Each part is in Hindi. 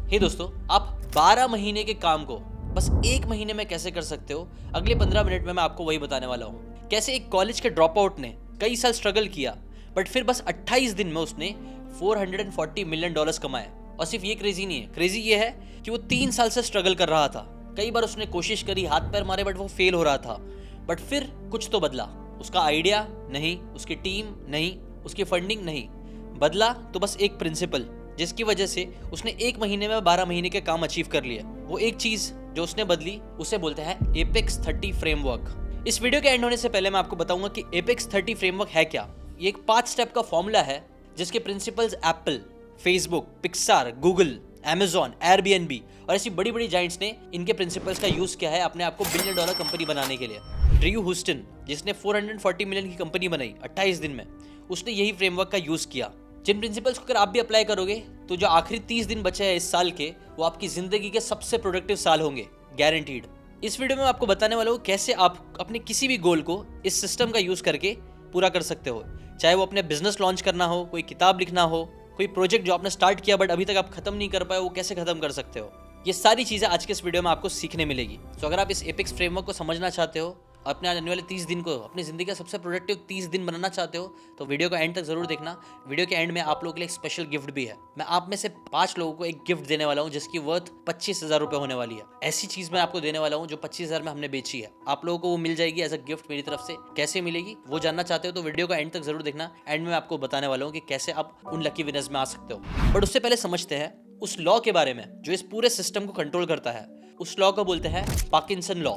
हे दोस्तों, आप 12 महीने के काम को बस 1 महीने में कैसे कर सकते हो, अगले 15 मिनट में मैं आपको वही बताने वाला हूँ। कैसे एक कॉलेज के ड्रॉप आउट ने कई साल स्ट्रगल किया, बट फिर बस 28 दिन में उसने $440 मिलियन कमाए। और सिर्फ ये क्रेजी नहीं है, क्रेजी ये है कि वो 3 साल से स्ट्रगल कर रहा था। कई बार उसने कोशिश करी, हाथ पैर मारे, बट वो फेल हो रहा था। बट फिर कुछ तो बदला। उसका आइडिया नहीं, उसकी टीम नहीं, उसकी फंडिंग नहीं, बदला तो बस एक प्रिंसिपल, जिसकी वजह से उसने 1 महीने में 12 महीने के काम अचीव कर लिए। वो एक चीज जो उसने बदली, उसे बोलते हैं एपेक्स 30 फ्रेमवर्क। इस वीडियो के एंड होने से पहले मैं आपको बताऊंगा कि एपेक्स 30 फ्रेमवर्क है क्या। ये एक 5 स्टेप का फॉर्मूला है जिसके principles Apple, Facebook, Pixar, Google, Amazon, Airbnb और ऐसी बड़ी बड़ी जाइंट्स ने इनके प्रिंसिपल्स का यूज किया है अपने आप को $1 बिलियन कंपनी बनाने के लिए। ड्रू ह्यूस्टन, जिसने 440 मिलियन की कंपनी बनाई 28 दिन में, उसने यही फ्रेमवर्क का यूज किया। जिन प्रिंसिपल्स को अगर आप भी अप्लाई करोगे तो जो आखिरी 30 दिन बचे हैं इस साल के, वो आपकी जिंदगी के सबसे प्रोडक्टिव साल होंगे, गारंटीड। इस वीडियो में मैं आपको बताने वाला हूँ कैसे आप अपने किसी भी गोल को इस सिस्टम का यूज करके पूरा कर सकते हो। चाहे वो अपने बिजनेस लॉन्च करना हो, कोई किताब लिखना हो, कोई प्रोजेक्ट जो आपने स्टार्ट किया बट अभी तक आप खत्म नहीं कर पाए, वो कैसे खत्म कर सकते हो। ये सारी चीजें आज के इस वीडियो में आपको सीखने मिलेगी। तो अगर आप इस एपेक्स फ्रेमवर्क को समझना चाहते हो, अपने आने वाले 30 दिन को अपनी जिंदगी का सबसे प्रोडक्टिव 30 दिन बनाना चाहते हो, तो वीडियो को एंड तक जरूर देखना। वीडियो के एंड में आप लोगों के लिए एक स्पेशल गिफ्ट भी है। मैं आप में से 5 लोगों को एक गिफ्ट देने वाला हूँ जिसकी वर्थ 25,000 रुपए होने वाली है। ऐसी चीज मैं आपको देने वाला हूँ जो 25,000 में हमने बेची है। आप लोगों को वो मिल जाएगी एज अ गिफ्ट मेरी तरफ से। कैसे मिलेगी वो जानना चाहते हो तो वीडियो को एंड तक जरूर देखना। एंड में आपको बताने वाला हूँ कि कैसे आप उन लकी विनर्स में आ सकते हो। बट उससे पहले समझते हैं उस लॉ के बारे में जो इस पूरे सिस्टम को कंट्रोल करता है। उस लॉ को बोलते हैं पार्किंसन लॉ।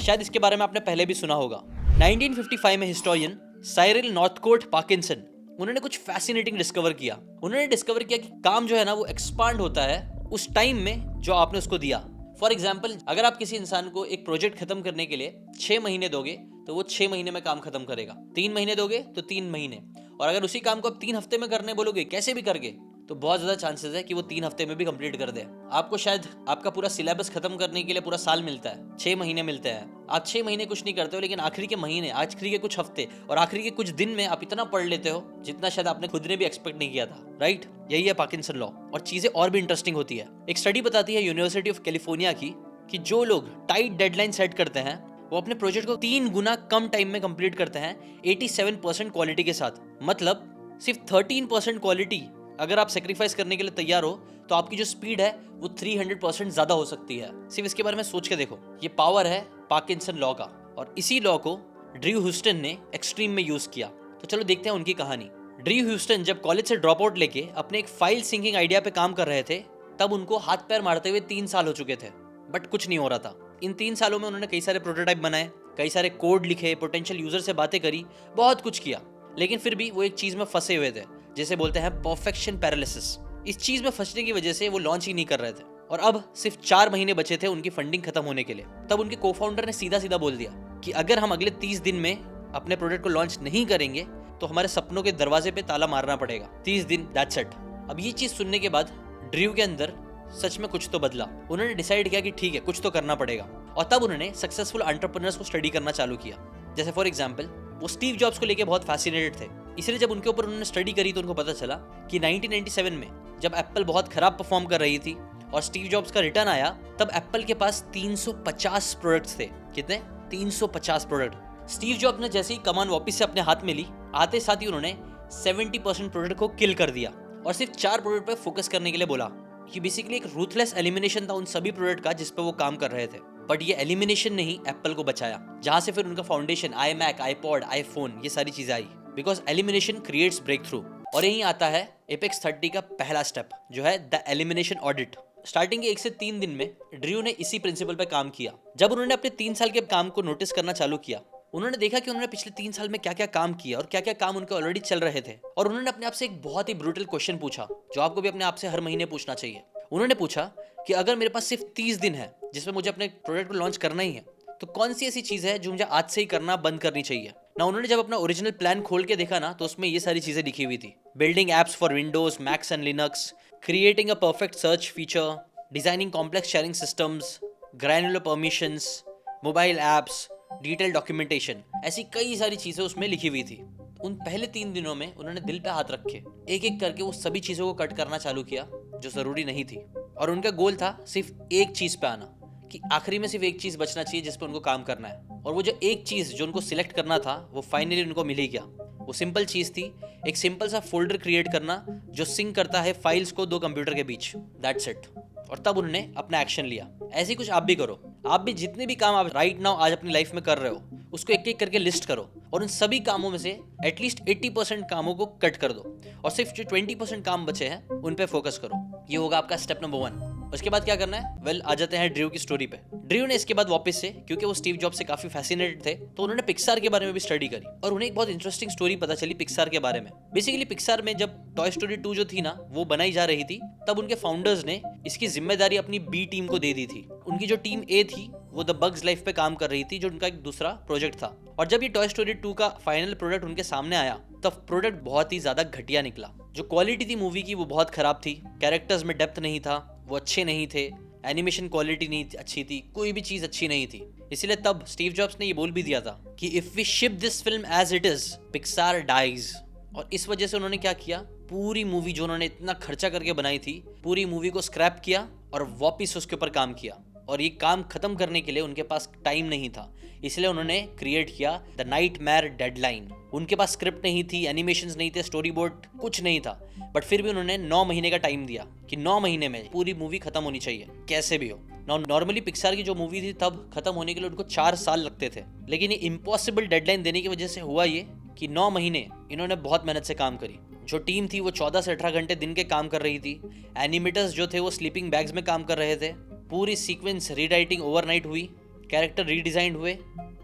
शायद इसके बारे में आपने पहले भी सुना होगा। 1955 में हिस्टोरियन साइरिल नॉर्थकोट पार्किंसन, उन्होंने कुछ फैसिनेटिंग डिस्कवर किया। उन्होंने डिस्कवर किया कि काम जो है ना वो एक्सपांड होता है उस टाइम में जो आपने उसको दिया। फॉर एग्जाम्पल, अगर आप किसी इंसान को एक प्रोजेक्ट खत्म करने के लिए 6 महीने दोगे तो वो 6 महीने में काम खत्म करेगा। 3 महीने दोगे तो 3 महीने, और अगर उसी काम को आप 3 हफ्ते में करने बोलोगे कैसे भी करके, तो बहुत ज्यादा चांसेस है कि वो 3 हफ्ते में भी कंप्लीट कर दे। आपको शायद आपका पूरा सिलेबस खत्म करने के लिए पूरा साल मिलता है, 6 महीने मिलते हैं। आप 6 महीने कुछ नहीं करते हो, लेकिन आखिरी के महीने, आखिरी के कुछ हफ्ते और आखिरी के कुछ दिन में आप इतना पढ़ लेते हो जितना शायद आपने खुद ने भी एक्सपेक्ट नहीं किया था। राइट, यही है पार्किंसन लॉ। और चीजें और भी इंटरेस्टिंग होती है। एक स्टडी बताती है यूनिवर्सिटी ऑफ कैलिफोर्निया की कि जो लोग टाइट डेडलाइन सेट करते हैं वो अपने प्रोजेक्ट को 3 गुना कम टाइम में कंप्लीट करते हैं 87% क्वालिटी के साथ। मतलब सिर्फ 13% क्वालिटी अगर आप सेक्रीफाइस करने के लिए तैयार हो तो आपकी जो स्पीड है वो 300% ज्यादा हो सकती है। सिर्फ इसके बारे में सोच के देखो, ये पावर है पार्किंसन लॉ का। और इसी लॉ को ड्रू ह्यूस्टन ने एक्सट्रीम में यूज किया। तो चलो देखते हैं उनकी कहानी। ड्रू ह्यूस्टन जब कॉलेज से ड्रॉप आउट लेके अपने एक फाइल सिंकिंग आइडिया पे काम कर रहे थे, तब उनको हाथ पैर मारते हुए 3 साल हो चुके थे, बट कुछ नहीं हो रहा था। इन 3 सालों में उन्होंने कई सारे प्रोटोटाइप बनाए, कई सारे कोड लिखे, पोटेंशियल यूजर से बातें करी, बहुत कुछ किया, लेकिन फिर भी वो एक चीज में फंसे हुए थे जिसे बोलते हैं परफेक्शन पैरालिसिस। इस चीज में फंसने की वजह से वो लॉन्च ही नहीं कर रहे थे। और अब सिर्फ 4 महीने बचे थे उनकी फंडिंग खत्म होने के लिए। तब उनके को-फाउंडर ने सीधा सीधा बोल दिया कि अगर हम अगले 30 दिन में अपने प्रोडक्ट को लॉन्च नहीं करेंगे तो हमारे सपनों के दरवाजे पे ताला मारना पड़ेगा। 30 दिन, दैट्स इट। अब ये चीज सुनने के बाद ड्रू के अंदर सच में कुछ तो बदला। उन्होंने डिसाइड किया कि ठीक है, कुछ तो करना पड़ेगा। और तब उन्होंने सक्सेसफुल एंटरप्रेन्योर्स को स्टडी करना चालू किया। जैसे फॉर एग्जांपल, वो स्टीव जॉब्स को लेके बहुत फैसिनेटेड थे, इसलिए जब उनके ऊपर उन्होंने स्टडी करी तो उनको पता चला कि 1997 में जब एप्पल बहुत खराब परफॉर्म कर रही थी और स्टीव जॉब्स का रिटर्न आया, तब एप्पल के पास 350 प्रोडक्ट्स थे। कितने? 350 प्रोडक्ट। स्टीव जॉब्स ने जैसे ही कमान वापस से अपने हाथ में ली, आते साथ ही उन्होंने 70% प्रोडक्ट को किल कर दिया और सिर्फ 4 प्रोडक्ट पर फोकस करने के लिए बोला। कि बेसिकली एक रूथलेस एलिमिनेशन था उन सभी प्रोडक्ट का जिस पे वो काम कर रहे थे। बट ये एलिमिनेशन ने ही एप्पल को बचाया, जहां से फिर उनका फाउंडेशन iMac, iPod, iPhone, ये सारी चीजें आई। Because elimination creates breakthrough. और यही आता है एपेक्स 30 का पहला स्टेप, जो है द एलिमिनेशन ऑडिट। स्टार्टिंग के 1 से 3 दिन में ड्रू ने इसी प्रिंसिपल पे काम किया। जब उन्होंने अपने 3 साल के काम को नोटिस करना चालू किया, उन्होंने देखा कि उन्होंने पिछले 3 साल में क्या क्या काम किया और क्या क्या काम उनके ऑलरेडी चल रहे थे। और उन्होंने अपने आप से एक बहुत ही ब्रूटल क्वेश्चन पूछा, जो आपको भी अपने आप से हर महीने पूछना चाहिए। उन्होंने पूछा कि अगर मेरे पास सिर्फ 30 दिन है जिसमें मुझे अपने प्रोडक्ट को लॉन्च करना ही है, तो कौन सी ऐसी चीज है जो मुझे आज से ही करना बंद करनी चाहिए ना। उन्होंने जब अपना ओरिजिनल प्लान खोल के देखा ना, तो उसमें ये सारी चीजें लिखी हुई थी। Building apps for Windows, max and Linux, creating a perfect search feature, designing complex sharing systems, granular permissions, mobile apps, detail documentation, ऐसी कई सारी चीजें उसमें लिखी हुई थी। उन पहले 3 दिनों में उन्होंने दिल पे हाथ रख के एक एक करके वो सभी चीजों को कट करना चालू किया जो ज़रूरी नहीं थी, और उनका गोल था सिर्फ एक चीज़ पे आना, कि आखिरी में सिर्फ एक चीज़ बचना चाहिए जिस पे उनको काम करना है। और वो जो एक चीज़ जो उनको सिलेक्ट करना था वो फाइनली उनको मिल ही गया। वो सिंपल चीज़ थी, एक सिंपल सा फोल्डर क्रिएट करना जो सिंक करता है फाइल्स को दो कंप्यूटर के बीच, दैट्स इट। और तब उन्होंने अपना एक्शन लिया। ऐसे कुछ आप भी करो। आप भी जितने भी काम आप राइट नाउ आज अपनी लाइफ में कर रहे हो उसको एक एक करके लिस्ट करो, और उन सभी कामों में से एटलीस्ट 80% कामों को कट कर दो, और सिर्फ जो 20% काम बचे हैं उन पे फोकस करो। ये होगा आपका स्टेप नंबर 1। उसके बाद क्या करना है? वेल, आ जाते हैं ड्रू की स्टोरी पे। ड्रू ने इसके बाद वापस से, क्योंकि वो स्टीव जॉब से काफी फैसिनेटेड थे, तो उन्होंने पिक्सार के बारे में भी स्टडी करी, और उन्हें एक बहुत इंटरेस्टिंग स्टोरी पता चली पिक्सार के बारे में। बेसिकली पिक्सार में जब टॉय स्टोरी 2 जो थी ना वो बनाई जा रही थी, तब उनके फाउंडर्स ने इसकी जिम्मेदारी अपनी बी टीम को दे दी थी। उनकी जो टीम ए थी वो द बग्स लाइफ पे काम कर रही थी, जो उनका एक दूसरा प्रोजेक्ट था। और जब ये टॉय स्टोरी 2 का फाइनल प्रोडक्ट उनके सामने आया तब प्रोडक्ट बहुत ही ज्यादा घटिया निकला। जो क्वालिटी थी मूवी की वो बहुत खराब थी, कैरेक्टर्स में डेप्थ नहीं था, वो अच्छे नहीं थे, एनिमेशन क्वालिटी नहीं अच्छी थी, कोई भी चीज अच्छी नहीं थी। इसलिए तब स्टीव जॉब्स ने ये बोल भी दिया था कि if we ship this film as it is, Pixar dies. और इस वजह से उन्होंने क्या किया, पूरी मूवी जो उन्होंने इतना खर्चा करके बनाई थी, पूरी मूवी को स्क्रैप किया और वापिस उसके ऊपर काम किया। और ये काम खत्म करने के लिए उनके पास टाइम नहीं था, इसलिए उन्होंने क्रिएट किया द नाइटमेयर डेडलाइन। उनके पास स्क्रिप्ट नहीं थी, एनिमेशंस नहीं थे, स्टोरी बोर्ड कुछ नहीं था, बट फिर भी उन्होंने 9 महीने का टाइम दिया कि 9 महीने में पूरी मूवी खत्म होनी चाहिए, कैसे भी हो। नॉर्मली पिक्सार की जो मूवी थी तब खत्म होने के लिए उनको 4 साल लगते थे, लेकिन ये इम्पॉसिबल डेडलाइन देने की वजह से हुआ ये कि 9 महीने इन्होंने बहुत मेहनत से काम करी। जो टीम थी वो 14 से 18 घंटे दिन के काम कर रही थी। एनिमेटर्स जो थे वो स्लीपिंग बैग्स में काम कर रहे थे। पूरी सीक्वेंस रीराइटिंग ओवरनाइट हुई, कैरेक्टर रीडिजाइन हुए।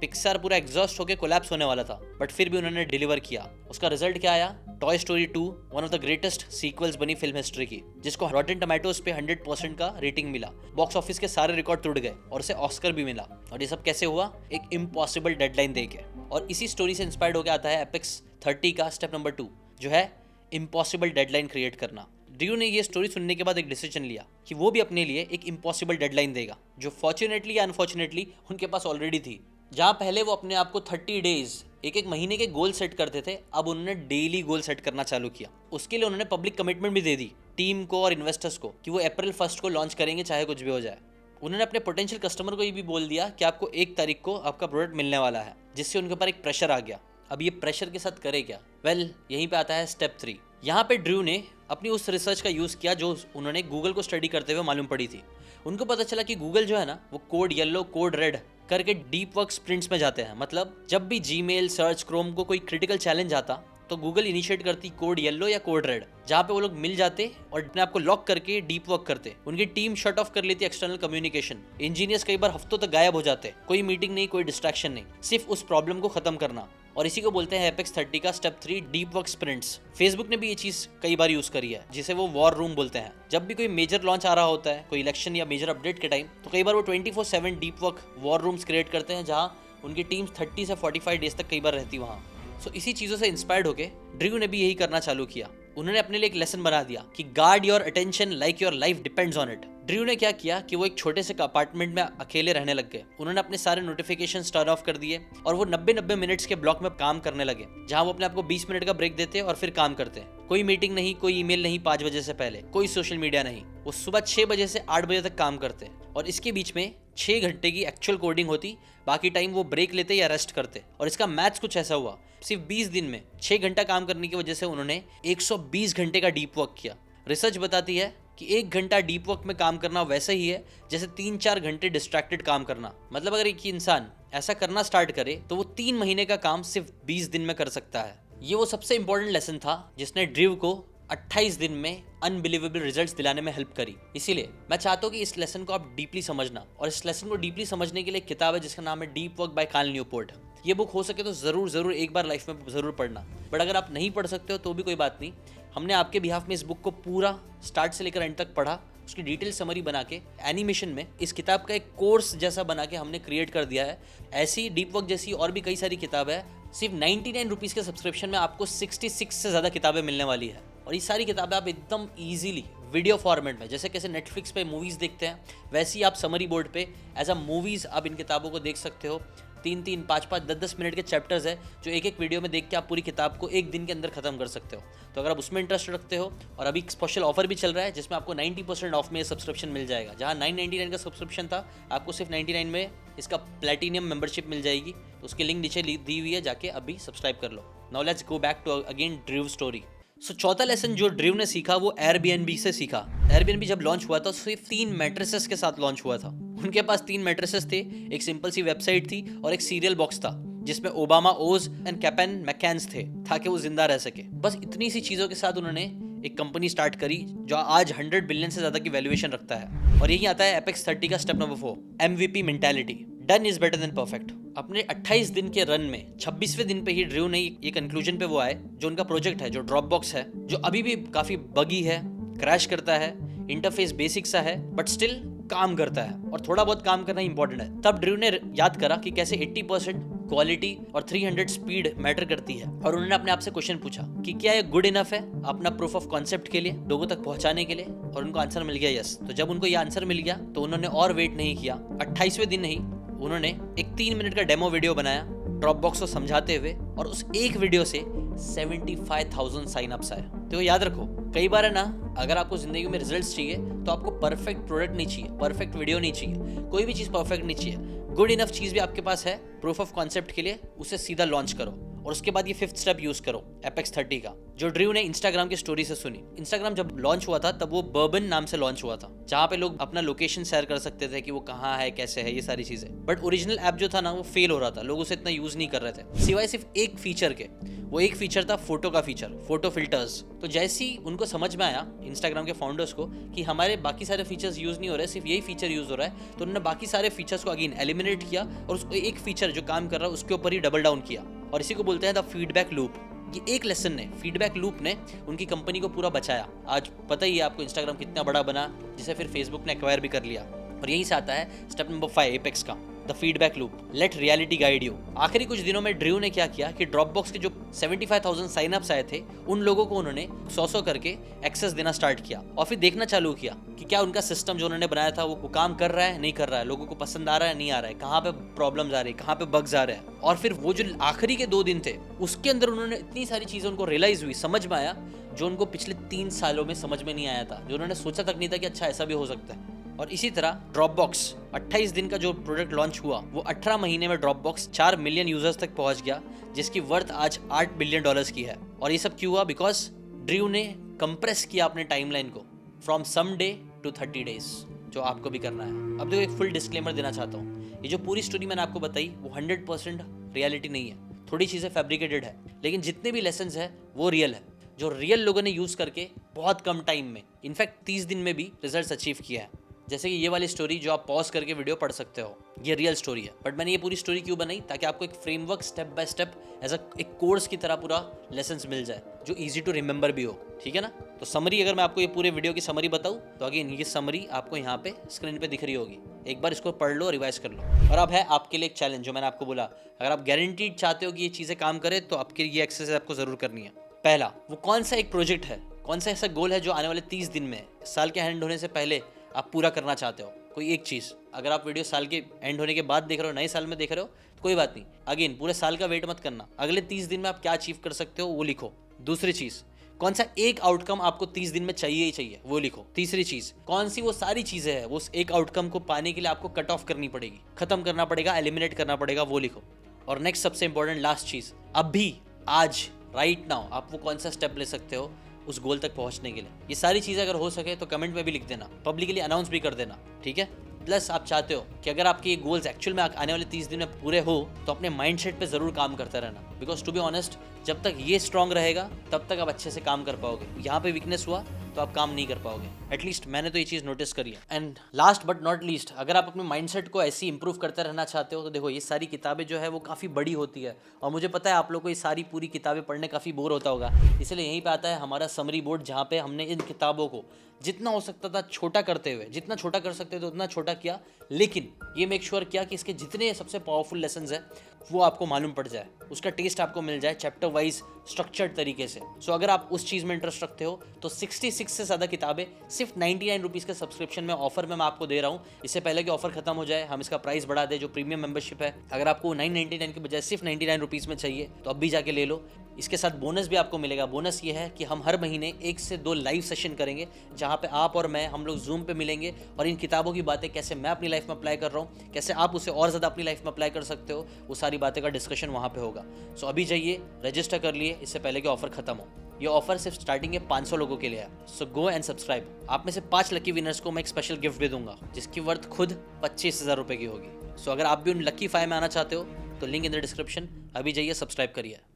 पिक्सार पूरा एग्जॉस्ट होकर कोलैप्स होने वाला था, बट फिर भी उन्होंने डिलीवर किया। उसका रिजल्ट क्या आया? Toy story 2 one of the greatest sequels बनी फिल्म हिस्ट्री की, जिसको रॉटेन टोमेटोज पे 100% का रेटिंग मिला। बॉक्स ऑफिस के सारे रिकॉर्ड टूट गए और उसे ऑस्कर भी मिला। और ये सब कैसे हुआ? एक इम्पॉसिबल डेडलाइन देके। और इसी स्टोरी से इंस्पायर्ड होकर आता है एपेक्स 30 का स्टेप नंबर 2, जो है इम्पॉसिबल डेडलाइन क्रिएट करना। ड्रू ने ये स्टोरी सुनने के बाद एक डिसीजन लिया कि वो भी अपने लिए एक इम्पॉसिबल डेडलाइन देगा, जो फॉर्चुनेटली या अनफॉर्चुनेटली उनके पास ऑलरेडी थी। जहाँ पहले वो अपने आप को 30 डेज, एक महीने के गोल सेट करते थे, अब उन्होंने डेली गोल सेट करना चालू किया। उसके लिए उन्होंने पब्लिक कमिटमेंट भी दे दी टीम को और इन्वेस्टर्स को कि वो अप्रैल 1 को लॉन्च करेंगे, चाहे कुछ भी हो जाए। उन्होंने अपने पोटेंशियल कस्टमर को ये भी बोल दिया कि आपको 1 तारीख को आपका प्रोडक्ट मिलने वाला है, जिससे उनके ऊपर एक प्रेशर आ गया। अब ये प्रेशर के साथ करे क्या? वेल, यहीं पे आता है स्टेप 3। यहाँ पे ड्रू ने अपनी उस रिसर्च का यूज़ किया जो उन्होंने गूगल को स्टडी करते हुए मालूम पड़ी थी। उनको पता चला कि गूगल जो है ना वो कोड येलो कोड रेड करके डीप वर्क स्प्रिंट्स में जाते हैं। मतलब जब भी जीमेल, सर्च, क्रोम को कोई क्रिटिकल चैलेंज आता तो गूगल इनिशिएट करती कोड येलो या कोड रेड, जहाँ पे वो लोग मिल जाते और अपने आप को लॉक करके डीप वर्क करते। उनकी टीम शट ऑफ कर लेती एक्सटर्नल कम्युनिकेशन। इंजीनियर्स कई बार हफ्तों तक गायब हो जाते, कोई मीटिंग नहीं, कोई डिस्ट्रैक्शन नहीं, सिर्फ उस प्रॉब्लम को खत्म करना। और इसी को बोलते हैं एपेक्स 30 का step 3, deep work sprints. Facebook ने भी ये चीज कई बार यूज करी है, जिसे वो वॉर रूम बोलते हैं। जब भी कोई मेजर लॉन्च आ रहा होता है, कोई इलेक्शन या मेजर अपडेट के टाइम, तो कई बार वो 24/7 deep work war rooms create करते हैं, जहाँ उनकी टीम्स 30 से 45 डेज तक कई बार रहती वहाँ। सो इसी चीज़ों से इंस्पायर्ड होके ड्रू ने भी यही करना चालू किया। उन्होंने अपने लिए एक लेसन बना दिया कि guard your attention like your life depends on it. Drew ने क्या किया कि वो एक छोटे से अपार्टमेंट में अकेले रहने लग गए। उन्होंने अपने सारे नोटिफिकेशन टर्न ऑफ कर दिए और वो 90-90 मिनट्स के ब्लॉक में काम करने लगे, जहां वो अपने आप को 20 मिनट का ब्रेक देते और फिर काम करते। कोई मीटिंग नहीं, कोई ईमेल नहीं 5 बजे से पहले, कोई सोशल मीडिया नहीं। वो सुबह 6 बजे से 8 बजे तक काम करते और इसके बीच में 6 घंटे की एक्चुअल कोडिंग होती, बाकी टाइम वो ब्रेक लेते या रेस्ट करते। और इसका मैथ्स कुछ ऐसा हुआ, सिर्फ 20 दिन में 6 घंटा काम करने की वजह से उन्होंने 120 घंटे का डीप वर्क किया। रिसर्च बताती है कि 1 घंटा डीप वर्क में काम करना वैसा ही है जैसे 3-4 घंटे डिस्ट्रैक्टेड काम करना। मतलब अगर एक इंसान ऐसा करना स्टार्ट करे तो वो 3 महीने का काम सिर्फ 20 दिन में कर सकता है। ये वो सबसे इंपॉर्टेंट लेसन था जिसने ड्रू को 28 दिन में अनबिलीवेबल रिजल्ट्स दिलाने में हेल्प करी। इसीलिए मैं चाहता हूँ कि इस लेसन को आप डीपली समझना, और इस लेसन को डीपली समझने के लिए एक किताब है जिसका नाम है deep work by Cal Newport. ये बुक हो सके तो ज़रूर एक बार लाइफ में ज़रूर पढ़ना, बट अगर आप नहीं पढ़ सकते हो तो भी कोई बात नहीं। हमने आपके बिहाफ में इस बुक को पूरा स्टार्ट से लेकर एंड तक पढ़ा, उसकी डिटेल समरी बना के एनिमेशन में इस किताब का एक कोर्स जैसा बना के हमने क्रिएट कर दिया है। ऐसी डीप वर्क जैसी और भी कई सारी किताब है। सिर्फ 99 रुपीज़ के सब्सक्रिप्शन में आपको 66 से ज़्यादा किताबें मिलने वाली है, और ये सारी किताबें आप एकदम ईजिली वीडियो फॉर्मेट में, जैसे कैसे नेटफ्लिक्स पे मूवीज़ देखते हैं वैसे ही आप समरी बोर्ड पे एज अ मूवीज़ आप इन किताबों को देख सकते हो। 3-3, 5-5, 10-10 मिनट के चैप्टर्स है जो एक एक वीडियो में देख के आप पूरी किताब को एक दिन के अंदर खत्म कर सकते हो। तो अगर आप उसमें इंटरेस्ट रखते हो, और अभी एक स्पेशल ऑफर भी चल रहा है जिसमें आपको 90% ऑफ में सब्सक्रिप्शन मिल जाएगा। जहाँ 999 का सब्सक्रिप्शन था, आपको सिर्फ 99 में इसका प्लैटिनियम मेंबरशिप मिल जाएगी। तो उसकी लिंक नीचे दी हुई है, जाके अभी सब्सक्राइब कर लो। Now let's go back to again ड्रीव स्टोरी। सो चौथा लेसन जो ड्रीव ने सीखा वो एयरबीएनबी से सीखा। एयरबीएनबी जब लॉन्च हुआ था सिर्फ 3 मैट्रेसेस के साथ लॉन्च हुआ था। उनके पास 3 मैट्रेसेस थे, एक सिंपल सी वेबसाइट थी और एक सीरियल बॉक्स था जिसमें ओबामा, ओज एंड कैपेन मैकैन्स थे ताकि वो जिंदा रह सके। बस इतनी सी चीज़ों के साथ उन्होंने एक कंपनी स्टार्ट करी जो आज 100 बिलियन से ज़्यादा की वैल्यूएशन रखता है। और यही आता है एपेक्स 30 का step number 4, MVP mentality. Done is better than perfect. अपने 28 दिन के रन में 26वें दिन पे ही ड्रीव ने ये कंक्लूजन पे वो आए, जो उनका प्रोजेक्ट है, जो ड्रॉपबॉक्स है, जो अभी भी काफ़ी बगी है, क्रैश करता है, इंटरफेस बेसिक सा है, बट स्टिल काम करता है और थोड़ा बहुत काम करना इंपॉर्टेंट है। तब ड्रीव ने याद करा कि कैसे 80% क्वालिटी और 300 स्पीड मैटर करती है। और उन्होंने अपने आप से क्वेश्चन पूछा कि क्या ये गुड इनफ है अपना प्रूफ ऑफ कॉन्सेप्ट के लिए, लोगों तक पहुंचाने के लिए। और उनको आंसर मिल गया यस। तो जब उनको ये आंसर मिल गया तो उन्होंने और वेट नहीं किया। 28वें दिन ही उन्होंने एक 3 मिनट का डेमो वीडियो बनाया ड्रॉपबॉक्स को समझाते हुए, और उस एक वीडियो से 75,000 साइन अप्स आए। तो याद रखो, कई बार है ना, अगर आपको जिंदगी में रिजल्ट्स चाहिए तो आपको परफेक्ट प्रोडक्ट नहीं चाहिए, परफेक्ट वीडियो नहीं चाहिए, कोई भी चीज़ परफेक्ट नहीं चाहिए। गुड इनफ चीज़ भी आपके पास है प्रूफ ऑफ कॉन्सेप्ट के लिए, उसे सीधा लॉन्च करो और उसके बाद ये 5th स्टेप यूज करो एपेक्स 30 का, जो ड्रीव ने इंस्टाग्राम की स्टोरी से सुनी। इंस्टाग्राम जब लॉन्च हुआ था तब वो बर्बन नाम से लॉन्च हुआ था, जहाँ पे लोग अपना लोकेशन शेयर कर सकते थे कि वो कहाँ है, कैसे है, ये सारी चीजें। बट ओरिजिनल ऐप जो था ना वो फेल हो रहा था, लोग उसे इतना यूज नहीं कर रहे थे, सिवाय सिर्फ एक फीचर के। वो एक फीचर था फोटो का फीचर, फोटो फिल्टर्स। तो जैसे ही उनको समझ में आया इंस्टाग्राम के फाउंडर्स को कि हमारे बाकी सारे फीचर्स यूज नहीं हो रहे, सिर्फ यही फीचर यूज हो रहा है, तो उन्होंने बाकी सारे फीचर्स को अगेन एलिमिनेट किया और उसको एक फीचर जो काम कर रहा है उसके ऊपर ही डबल डाउन किया। और इसी को बोलते हैं द फीडबैक लूप। ये एक लेसन ने, फीडबैक लूप ने उनकी कंपनी को पूरा बचाया। आज पता ही है आपको इंस्टाग्राम कितना बड़ा बना, जिसे फिर फेसबुक ने एक्वायर भी कर लिया। और यहीं से आता है स्टेप नंबर 5 एपेक्स का, the feedback loop. Let reality guide you. आखिरी कुछ दिनों में ड्रीव ने क्या किया कि ड्रॉपबॉक्स के जो 75,000 साइनअप्स आए थे उन लोगों को उन्होंने 100 करके एक्सेस देना स्टार्ट किया और फिर देखना चालू किया कि क्या उनका सिस्टम जो उन्होंने बनाया था वो काम कर रहा है, नहीं कर रहा है, लोगों को पसंद आ रहा है, नहीं आ रहा है, कहाँ पे प्रॉब्लम्स आ रही है, कहाँ पे बग्स आ रहे हैं। और फिर वो जो आखिरी के 2 दिन थे उसके अंदर उन्होंने इतनी सारी चीजें उनको रियलाइज हुई, समझ में आया, जो उनको पिछले 3 सालों में समझ में नहीं आया था, जो उन्होंने सोचा तक नहीं था कि अच्छा ऐसा भी हो सकता है। और इसी तरह ड्रॉपबॉक्स 28 दिन का जो प्रोडक्ट लॉन्च हुआ वो 18 महीने में ड्रॉपबॉक्स 4 मिलियन यूजर्स तक पहुंच गया, जिसकी वर्थ आज $8 बिलियन की है। और ये सब क्यों हुआ? बिकॉज ड्रीव ने कंप्रेस किया अपने टाइमलाइन को from some day to 30 days, जो आपको भी करना है। अब देखो, एक फुल डिस्क्लेमर देना चाहता हूँ, ये जो पूरी स्टोरी मैंने आपको बताई वो 100% रियलिटी नहीं है, थोड़ी चीज़ें फैब्रिकेटेड है, लेकिन जितने भी लेसन्स है वो रियल है, जो रियल लोगों ने यूज़ करके बहुत कम टाइम में, इनफैक्ट 30 दिन में भी रिजल्ट अचीव किया है। जैसे कि ये वाली स्टोरी जो आप पॉज करके वीडियो पढ़ सकते हो, ये रियल स्टोरी है। बट मैंने ये पूरी स्टोरी क्यों बनाई? ताकि आपको एक framework step by step as एक कोर्स की तरह पूरा लेसन्स मिल जाए, जो इजी टू रिमेंबर भी हो। ठीक है ना? तो समरी, अगर मैं आपको ये पूरे वीडियो की समरी बताऊं तो अगेन ये समरी आपको यहाँ पे स्क्रीन पे दिख रही होगी, एक बार इसको पढ़ लो, रिवाइज कर लो। और अब है आपके लिए एक चैलेंज, जो मैंने आपको बोला, अगर आप गारंटीड चाहते हो कि ये चीज़ें काम करें तो आपके ये एक्सरसाइज आपको जरूर करनी है। पहला, वो कौन सा एक प्रोजेक्ट है, कौन सा ऐसा गोल है जो आने वाले 30 दिन में, साल के एंड होने से पहले आप पूरा करना चाहते हो? कोई एक चीज़। अगर आप वीडियो साल के एंड होने के बाद देख रहे हो, नए साल में देख रहे हो, तो कोई बात नहीं, अगेन पूरे साल का वेट मत करना, अगले 30 दिन में आप क्या अचीव कर सकते हो वो लिखो। दूसरी चीज़, कौन सा एक आउटकम आपको 30 दिन में चाहिए ही चाहिए, वो लिखो। तीसरी चीज़, कौन सी वो सारी चीज़ें हैं वो एक आउटकम को पाने के लिए आपको कट ऑफ करनी पड़ेगी, खत्म करना पड़ेगा, एलिमिनेट करना पड़ेगा, वो लिखो। और नेक्स्ट सबसे इंपॉर्टेंट लास्ट चीज़, अभी, आज, राइट नाउ आप वो कौन सा स्टेप ले सकते हो उस गोल तक पहुंचने के लिए। ये सारी चीज़ें अगर हो सके तो कमेंट में भी लिख देना, पब्लिकली अनाउंस भी कर देना। ठीक है? प्लस आप चाहते हो कि अगर आपके ये गोल्स एक्चुअल में आने वाले 30 दिन में पूरे हो तो अपने माइंडसेट पे ज़रूर काम करते रहना, बिकॉज टू बी ऑनेस्ट जब तक ये स्ट्रांग रहेगा तब तक आप अच्छे से काम कर पाओगे। यहाँ पे वीकनेस हुआ तो आप काम नहीं कर पाओगे। एटलीस्ट मैंने तो ये चीज़ नोटिस करी है। And last but not least, अगर आप अपने माइंडसेट को ऐसे ही इंप्रूव करते रहना चाहते हो तो देखो, ये सारी किताबें जो है वो काफ़ी बड़ी होती है, और मुझे पता है आप लोग को ये सारी पूरी किताबें पढ़ने काफ़ी बोर होता होगा। इसलिए यहीं पे आता है हमारा समरी बोर्ड, जहाँ पे हमने इन किताबों को जितना हो सकता था छोटा करते हुए, जितना छोटा कर सकते थे उतना छोटा किया, लेकिन ये मेक श्योर किया कि इसके जितने सबसे पावरफुल लेसन्स हैं वो आपको मालूम पड़ जाए, उसका टेस्ट आपको मिल जाए, चैप्टर वाइज स्ट्रक्चर्ड तरीके से। सो अगर आप उस चीज़ में इंटरेस्ट रखते हो तो 66 से ज़्यादा किताबें सिर्फ 99 रुपीज़ के सब्सक्रिप्शन में ऑफर में मैं आपको दे रहा हूँ। इससे पहले कि ऑफर खत्म हो जाए हम इसका प्राइस बढ़ा दें। जो प्रीमियम मेंबरशिप है अगर आपको 999 के बजाय सिर्फ 99 रुपीज़ में चाहिए तो अब भी जाके ले लो। इसके साथ बोनस भी आपको मिलेगा। बोनस ये है कि हम हर महीने 1 से 2 लाइव सेशन करेंगे जहाँ पे आप और मैं हम लोग जूम पे मिलेंगे और इन किताबों की बातें कैसे मैं अपनी लाइफ में अप्लाई कर रहा हूँ, कैसे आप उसे और ज़्यादा अपनी लाइफ में अप्लाई कर सकते हो, वो सारी बातें का डिस्कशन वहाँ पे होगा। सो अभी जाइए रजिस्टर कर लिए इससे पहले कि ऑफर खत्म हो। ये ऑफर सिर्फ स्टार्टिंग के 500 लोगों के लिए है। सो गो एंड सब्सक्राइब। आप में से 5 लकी विनर्स को मैं एक स्पेशल गिफ्ट भी दूंगा जिसकी वर्थ खुद 25,000 रुपये की होगी। सो अगर आप भी उन लकी 5 में आना चाहते हो तो लिंक इन द डिस्क्रिप्शन। अभी जाइए सब्सक्राइब करिए।